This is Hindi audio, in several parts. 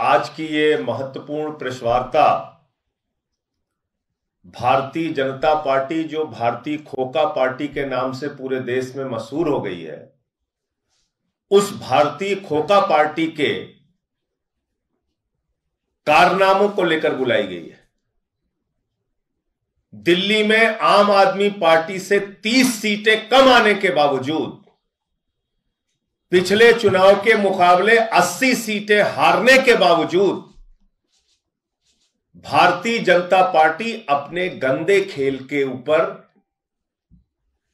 आज की ये महत्वपूर्ण प्रेस वार्ता भारतीय जनता पार्टी, जो भारतीय खोखा पार्टी के नाम से पूरे देश में मशहूर हो गई है, उस भारतीय खोखा पार्टी के कारनामों को लेकर बुलाई गई है। दिल्ली में आम आदमी पार्टी से 30 सीटें कम आने के बावजूद पिछले चुनाव के मुकाबले 80 सीटें हारने के बावजूद भारतीय जनता पार्टी अपने गंदे खेल के ऊपर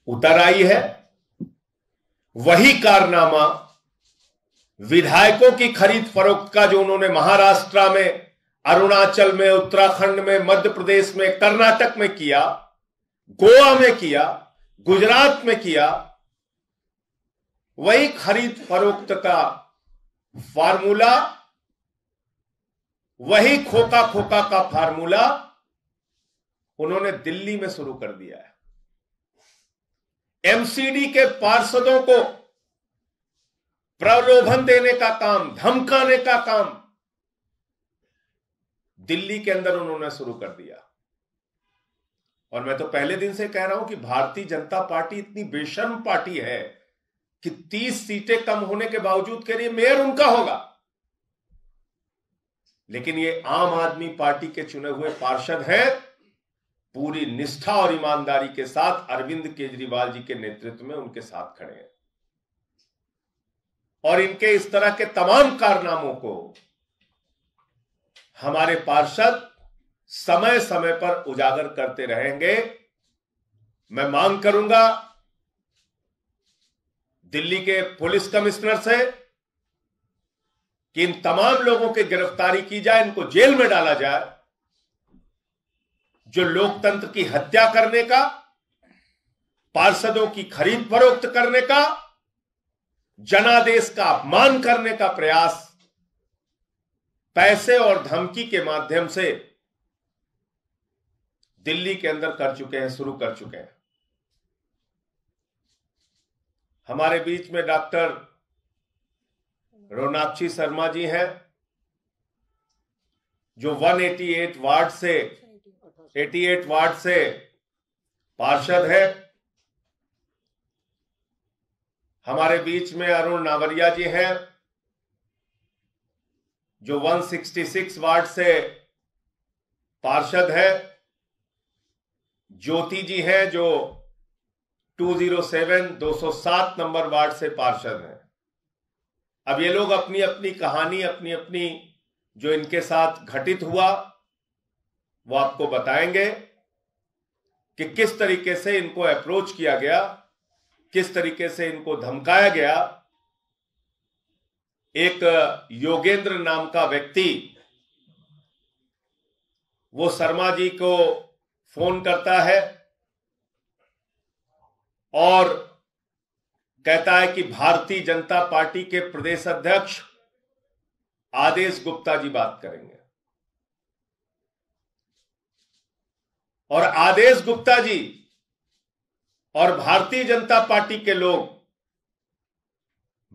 उतर आई है। वही कारनामा विधायकों की खरीद फरोख्त का जो उन्होंने महाराष्ट्र में, अरुणाचल में, उत्तराखंड में, मध्य प्रदेश में, कर्नाटक में किया, गोवा में किया, गुजरात में किया, वही खरीद फरोख्त का फार्मूला, वही खोखा खोखा का फार्मूला उन्होंने दिल्ली में शुरू कर दिया है। एमसीडी के पार्षदों को प्रलोभन देने का काम, धमकाने का काम दिल्ली के अंदर उन्होंने शुरू कर दिया। और मैं तो पहले दिन से कह रहा हूं कि भारतीय जनता पार्टी इतनी बेशर्म पार्टी है कि 30 सीटें कम होने के बावजूद कह रही है मेयर उनका होगा। लेकिन ये आम आदमी पार्टी के चुने हुए पार्षद हैं, पूरी निष्ठा और ईमानदारी के साथ अरविंद केजरीवाल जी के नेतृत्व में उनके साथ खड़े हैं। और इनके इस तरह के तमाम कारनामों को हमारे पार्षद समय समय पर उजागर करते रहेंगे। मैं मांग करूंगा दिल्ली के पुलिस कमिश्नर से कि इन तमाम लोगों की गिरफ्तारी की जाए, इनको जेल में डाला जाए। जो लोकतंत्र की हत्या करने का, पार्षदों की खरीद फरोख्त करने का, जनादेश का अपमान करने का प्रयास पैसे और धमकी के माध्यम से दिल्ली के अंदर कर चुके हैं, शुरू कर चुके हैं। हमारे बीच में डॉक्टर रोनाक्षी शर्मा जी हैं, जो 188 वार्ड से पार्षद है। हमारे बीच में अरुण नावरिया जी हैं, जो 166 वार्ड से पार्षद है। ज्योति जी हैं, जो 207 नंबर वार्ड से पार्षद हैं। अब ये लोग अपनी अपनी कहानी, अपनी अपनी जो इनके साथ घटित हुआ, वो आपको बताएंगे कि किस तरीके से इनको अप्रोच किया गया, किस तरीके से इनको धमकाया गया। एक योगेंद्र नाम का व्यक्ति वो शर्मा जी को फोन करता है और कहता है कि भारतीय जनता पार्टी के प्रदेश अध्यक्ष आदेश गुप्ता जी बात करेंगे। और आदेश गुप्ता जी और भारतीय जनता पार्टी के लोग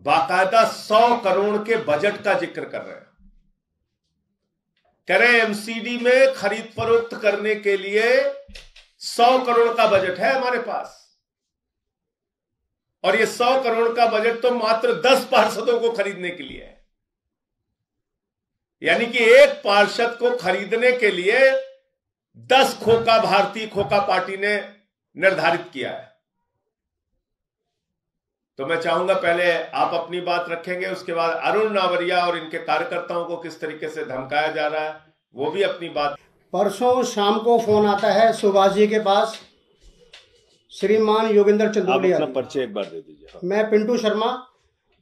बाकायदा 100 करोड़ के बजट का जिक्र कर रहे हैं। कह रहे हैं एमसीडी में खरीद फरोख्त करने के लिए 100 करोड़ का बजट है हमारे पास। और ये 100 करोड़ का बजट तो मात्र 10 पार्षदों को खरीदने के लिए है। यानी कि एक पार्षद को खरीदने के लिए 10 खोखा भारतीय खोखा पार्टी ने निर्धारित किया है। तो मैं चाहूंगा पहले आप अपनी बात रखेंगे, उसके बाद अरुण नावरिया और इनके कार्यकर्ताओं को किस तरीके से धमकाया जा रहा है वो भी अपनी बात। परसों शाम को फोन आता है सुभाष जी के पास, श्रीमान योगेंद्र चंदोलिया। अपना परिचय एक बार दे दीजिए। मैं पिंटू शर्मा,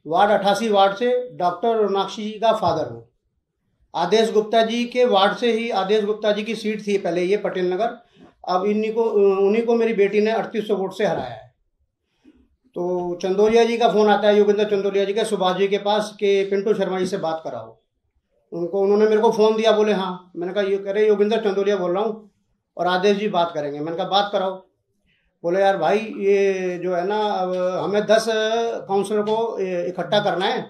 वार्ड 88 वार्ड से डॉक्टर रोनाक्षी जी का फादर हूँ। आदेश गुप्ता जी के वार्ड से ही, आदेश गुप्ता जी की सीट थी पहले ये पटेल नगर, अब उन्हीं को मेरी बेटी ने 3800 वोट से हराया है। तो चंदोलिया जी का फोन आता है, योगेंद्र चंदोलिया जी के, सुभाष जी के पास कि पिंटू शर्मा जी से बात कराओ। उन्होंने मेरे को फ़ोन दिया, बोले हाँ। मैंने कहा ये कह रहे योगेंद्र चंदोलिया बोल रहा हूँ और आदेश जी बात करेंगे। मैंने कहा बात कराओ। बोले यार भाई ये जो है ना, अब हमें 10 काउंसलर को इकट्ठा करना है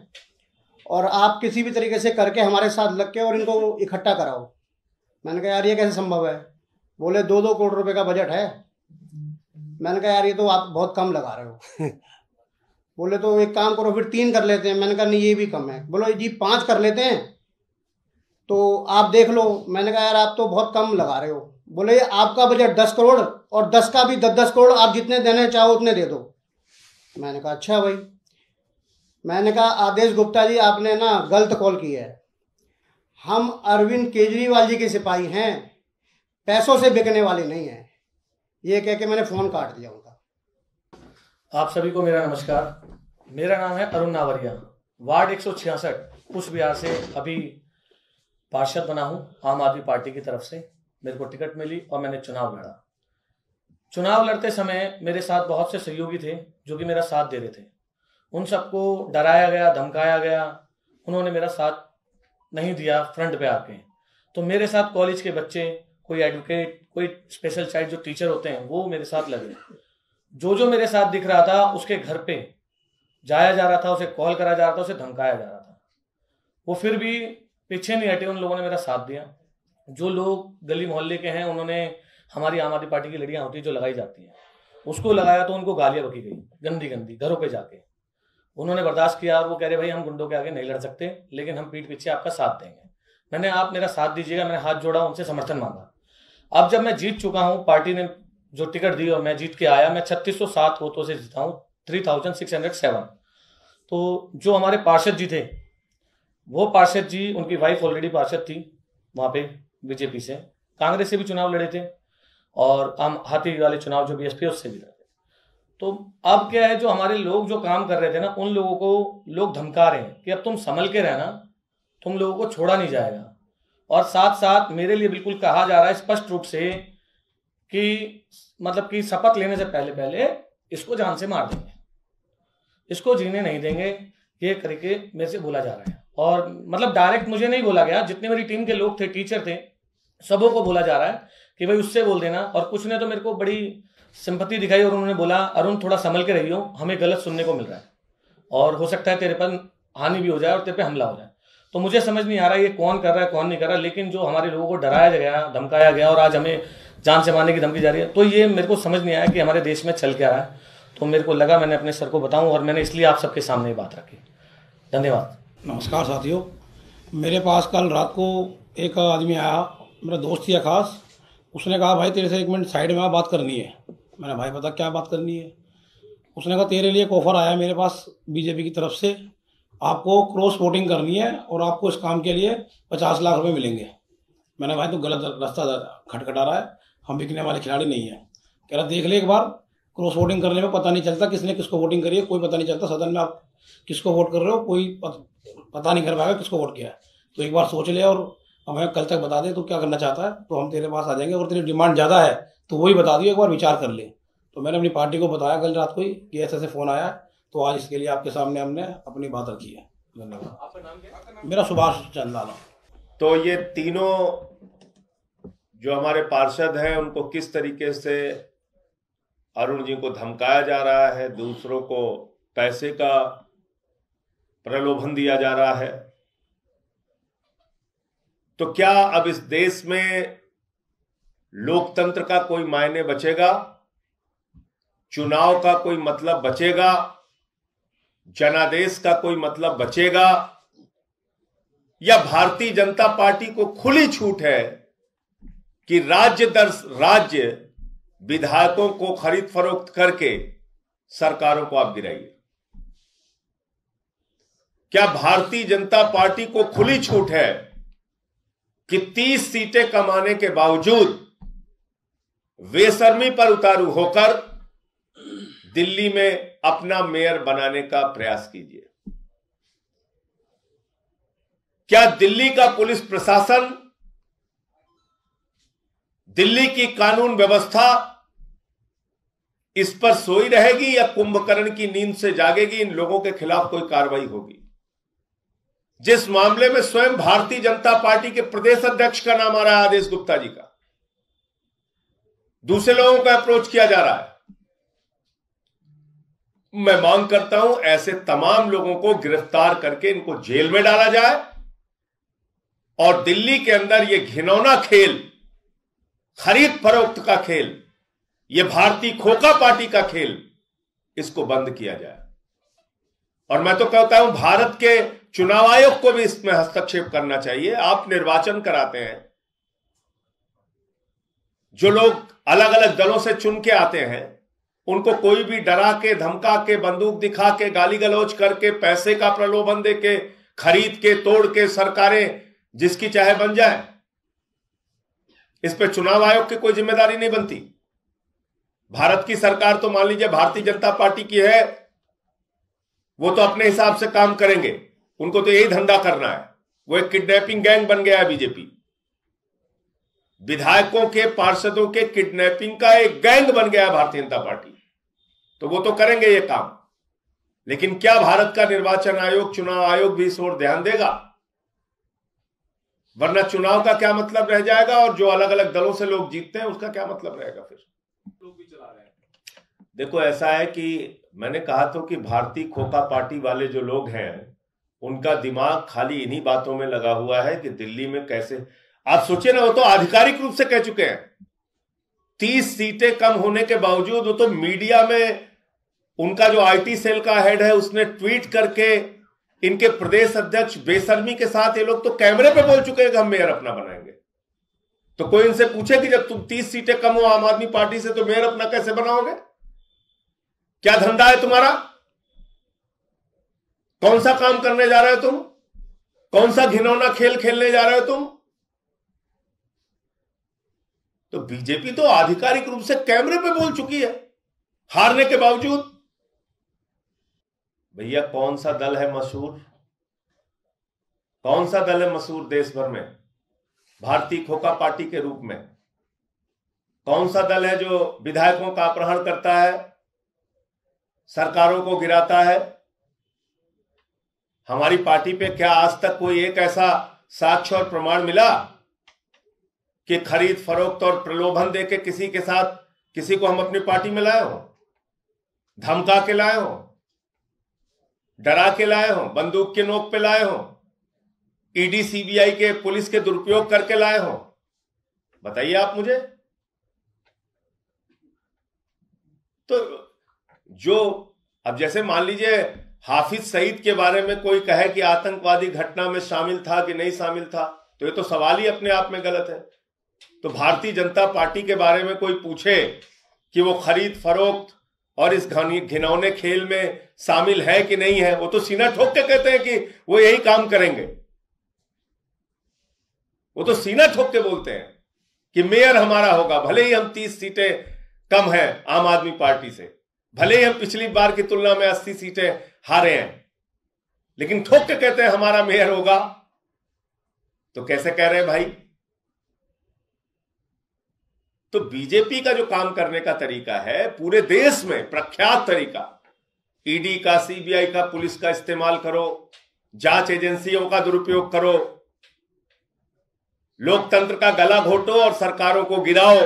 और आप किसी भी तरीके से करके हमारे साथ लग के और इनको इकट्ठा कराओ। मैंने कहा यार ये कैसे संभव है? बोले 2-2 करोड़ रुपए का बजट है। मैंने कहा यार ये तो आप बहुत कम लगा रहे हो। बोले तो एक काम करो फिर 3 कर लेते हैं। मैंने कहा नहीं ये भी कम है। बोलो जी 5 कर लेते हैं तो आप देख लो। मैंने कहा यार आप तो बहुत कम लगा रहे हो। बोले आपका बजट 10 करोड़ और 10 का भी 10-10 करोड़, आप जितने देने चाहो उतने दे दो। मैंने कहा अच्छा भाई। मैंने कहा आदेश गुप्ता जी आपने ना गलत कॉल किया है। हम अरविंद केजरीवाल जी के सिपाही हैं, पैसों से बिकने वाले नहीं हैं। ये कह के मैंने फ़ोन काट दिया उनका। आप सभी को मेरा नमस्कार। मेरा नाम है अरुण नावरिया, वार्ड 166 पुष्प बिहार से अभी पार्षद बना हूँ आम आदमी पार्टी की तरफ से। मेरे को टिकट मिली और मैंने चुनाव लड़ा। चुनाव लड़ते समय मेरे साथ बहुत से सहयोगी थे जो कि मेरा साथ दे रहे थे। उन सबको डराया गया, धमकाया गया, उन्होंने मेरा साथ नहीं दिया फ्रंट पे आके। तो मेरे साथ कॉलेज के बच्चे, कोई एडवोकेट, कोई स्पेशल चाइल्ड जो टीचर होते हैं वो मेरे साथ लगे। जो मेरे साथ दिख रहा था उसके घर पे जाया जा रहा था, उसे कॉल करा जा रहा था, उसे धमकाया जा रहा था। वो फिर भी पीछे नहीं हटे, उन लोगों ने मेरा साथ दिया। जो लोग गली मोहल्ले के हैं उन्होंने हमारी आम आदमी पार्टी की लड़ियां होती है जो लगाई जाती हैं उसको लगाया, तो उनको गालियां बकी गई गंदी गंदी घरों पे जाके। उन्होंने बर्दाश्त किया और वो कह रहे भाई हम गुंडों के आगे नहीं लड़ सकते, लेकिन हम पीठ पीछे आपका साथ देंगे। मैंने आप मेरा साथ दीजिएगा, मैंने हाथ जोड़ा, उनसे समर्थन मांगा। अब जब मैं जीत चुका हूँ, पार्टी ने जो टिकट दी और मैं जीत के आया, मैं 3607 वोटों से जीता हूँ, 3607। तो जो हमारे पार्षद जी थे, वो पार्षद जी, उनकी वाइफ ऑलरेडी पार्षद थी वहाँ पे बीजेपी से, कांग्रेस से भी चुनाव लड़े थे और आम हाथी वाले चुनाव जो बीएसपी उससे भी लड़े थे। तो अब क्या है, जो हमारे लोग जो काम कर रहे थे ना, उन लोगों को लोग धमका रहे हैं कि अब तुम संभल के रहना, तुम लोगों को छोड़ा नहीं जाएगा। और साथ साथ मेरे लिए बिल्कुल कहा जा रहा है स्पष्ट रूप से कि मतलब कि शपथ लेने से पहले इसको जान से मार देंगे, इसको जीने नहीं देंगे, ये करके मेरे से बोला जा रहा है। और मतलब डायरेक्ट मुझे नहीं बोला गया, जितने मेरी टीम के लोग थे, टीचर थे, सबों को बोला जा रहा है कि भाई उससे बोल देना। और कुछ ने तो मेरे को बड़ी सिंपैथी दिखाई और उन्होंने बोला अरुण थोड़ा संभल के रहियो, हमें गलत सुनने को मिल रहा है और हो सकता है तेरे पर हानि भी हो जाए और तेरे पे हमला हो जाए। तो मुझे समझ नहीं आ रहा ये कौन कर रहा है कौन नहीं कर रहा, लेकिन जो हमारे लोगों को डराया गया, धमकाया गया और आज हमें जान से मारने की धमकी जा रही है, तो ये मेरे को समझ नहीं आया कि हमारे देश में चल क्या रहा है। तो मेरे को लगा मैंने अपने सर को बताऊं और मैंने इसलिए आप सबके सामने ये बात रखी। धन्यवाद। नमस्कार साथियों, मेरे पास कल रात को एक आदमी आया, मेरा दोस्त ही है खास। उसने कहा भाई तेरे से 1 मिनट साइड में बात करनी है। मैंने भाई पता क्या बात करनी है? उसने कहा तेरे लिए एक ऑफ़र आया मेरे पास बीजेपी की तरफ से, आपको क्रॉस वोटिंग करनी है और आपको इस काम के लिए 50 लाख रुपए मिलेंगे। मैंने भाई तो गलत रास्ता खटखटा रहा है, हम बिकने वाले खिलाड़ी नहीं है। कह रहा देख ले एक बार, क्रॉस वोटिंग करने में पता नहीं चलता किसने किसको वोटिंग करी है, कोई पता नहीं चलता सदन में आप किसको वोट कर रहे हो, कोई पता नहीं कर पाएगा किसको वोट किया है। तो एक बार सोच ले और हमें कल तक बता दे तो क्या करना चाहता है, तो हम तेरे पास आ जाएंगे। और तेरी डिमांड ज़्यादा है तो वही बता दियो, एक बार विचार कर ले। तो मैंने अपनी पार्टी को बताया कल रात को ही कि ऐसे फ़ोन आया, तो आज इसके लिए आपके सामने हमने अपनी बात रखी है। धन्यवाद। आपका नाम क्या? मेरा सुभाष चंदाना। तो ये तीनों जो हमारे पार्षद हैं उनको किस तरीके से अरुण जी को धमकाया जा रहा है, दूसरों को पैसे का प्रलोभन दिया जा रहा है, तो क्या अब इस देश में लोकतंत्र का कोई मायने बचेगा? चुनाव का कोई मतलब बचेगा? जनादेश का कोई मतलब बचेगा? या भारतीय जनता पार्टी को खुली छूट है कि राज्य दर राज्य विधायकों को खरीद फरोख्त करके सरकारों को आप गिराइए? क्या भारतीय जनता पार्टी को खुली छूट है कि 30 सीटें कमाने के बावजूद बेशर्मी पर उतारू होकर दिल्ली में अपना मेयर बनाने का प्रयास कीजिए? क्या दिल्ली का पुलिस प्रशासन, दिल्ली की कानून व्यवस्था इस पर सोई रहेगी या कुंभकर्ण की नींद से जागेगी? इन लोगों के खिलाफ कोई कार्रवाई होगी? जिस मामले में स्वयं भारतीय जनता पार्टी के प्रदेश अध्यक्ष का नाम आ रहा है, आदेश गुप्ता जी का, दूसरे लोगों का अप्रोच किया जा रहा है। मैं मांग करता हूं ऐसे तमाम लोगों को गिरफ्तार करके इनको जेल में डाला जाए और दिल्ली के अंदर ये घिनौना खेल, खरीद फरोख्त का खेल, ये भारतीय खोखा पार्टी का खेल, इसको बंद किया जाए। और मैं तो कहता हूं भारत के चुनाव आयोग को भी इसमें हस्तक्षेप करना चाहिए। आप निर्वाचन कराते हैं, जो लोग अलग अलग दलों से चुन के आते हैं उनको कोई भी डरा के, धमका के, बंदूक दिखा के, गाली गलौज करके, पैसे का प्रलोभन दे के, खरीद के, तोड़ के सरकारें जिसकी चाहे बन जाए, इस पे चुनाव आयोग की कोई जिम्मेदारी नहीं बनती। भारत की सरकार तो मान लीजिए भारतीय जनता पार्टी की है, वो तो अपने हिसाब से काम करेंगे, उनको तो यही धंधा करना है। वो एक किडनैपिंग गैंग बन गया है बीजेपी, विधायकों के, पार्षदों के किडनैपिंग का एक गैंग बन गया है भारतीय जनता पार्टी, तो वो तो करेंगे ये काम। लेकिन क्या भारत का निर्वाचन आयोग, चुनाव आयोग भी इस ओर ध्यान देगा? वरना चुनाव का क्या मतलब रह जाएगा और जो अलग अलग दलों से लोग जीतते हैं उसका क्या मतलब रहेगा? फिर लोग भी चला रहे हैं। देखो, ऐसा है कि मैंने कहा तो कि भारतीय खोखा पार्टी वाले जो लोग हैं उनका दिमाग खाली इन्हीं बातों में लगा हुआ है कि दिल्ली में कैसे, आप सोचिए ना, वो तो आधिकारिक रूप से कह चुके हैं 30 सीटें कम होने के बावजूद, वो तो मीडिया में उनका जो आईटी सेल का हेड है उसने ट्वीट करके इनके प्रदेश अध्यक्ष बेशर्मी के साथ, ये लोग तो कैमरे पे बोल चुके हैं कि हम मेयर अपना बनाएंगे। तो कोई इनसे पूछे कि जब तुम 30 सीटें कम हो आम आदमी पार्टी से तो मेयर अपना कैसे बनाओगे? क्या धंधा है तुम्हारा? कौन सा काम करने जा रहे हो तुम? कौन सा घिनौना खेल खेलने जा रहे हो तुम? तो बीजेपी तो आधिकारिक रूप से कैमरे पे बोल चुकी है हारने के बावजूद। भैया, कौन सा दल है मशहूर? कौन सा दल है मशहूर देश भर में भारतीय खोखा पार्टी के रूप में? कौन सा दल है जो विधायकों का अपहरण करता है, सरकारों को गिराता है? हमारी पार्टी पे क्या आज तक कोई एक ऐसा साक्ष्य और प्रमाण मिला कि खरीद फरोख्त और प्रलोभन देके किसी के साथ किसी को हम अपनी पार्टी में लाए हो, धमका के लाए हो, डरा के लाए हो, बंदूक के नोक पे लाए हो, ईडी सीबीआई के पुलिस के दुरुपयोग करके लाए हो? बताइए आप मुझे। तो जो अब जैसे मान लीजिए हाफिज सईद के बारे में कोई कहे कि आतंकवादी घटना में शामिल था कि नहीं शामिल था, तो ये तो सवाल ही अपने आप में गलत है। तो भारतीय जनता पार्टी के बारे में कोई पूछे कि वो खरीद फरोख्त और इस घिनौने खेल में शामिल है कि नहीं है, वो तो सीना ठोक के कहते हैं कि वो यही काम करेंगे। वो तो सीना ठोक के बोलते हैं कि मेयर हमारा होगा, भले ही हम 30 सीटें कम हैं आम आदमी पार्टी से, भले ही हम पिछली बार की तुलना में 80 सीटें हारे हैं, लेकिन ठोक के कहते हैं हमारा मेयर होगा। तो कैसे कह रहे हैं भाई? तो बीजेपी का जो काम करने का तरीका है पूरे देश में प्रख्यात तरीका, ईडी का, सीबीआई का, पुलिस का इस्तेमाल करो, जांच एजेंसियों का दुरुपयोग करो, लोकतंत्र का गला घोटो और सरकारों को गिराओ,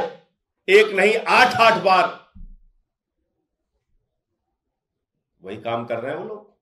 एक नहीं 8-8 बार। वही काम कर रहे हैं वो लोग।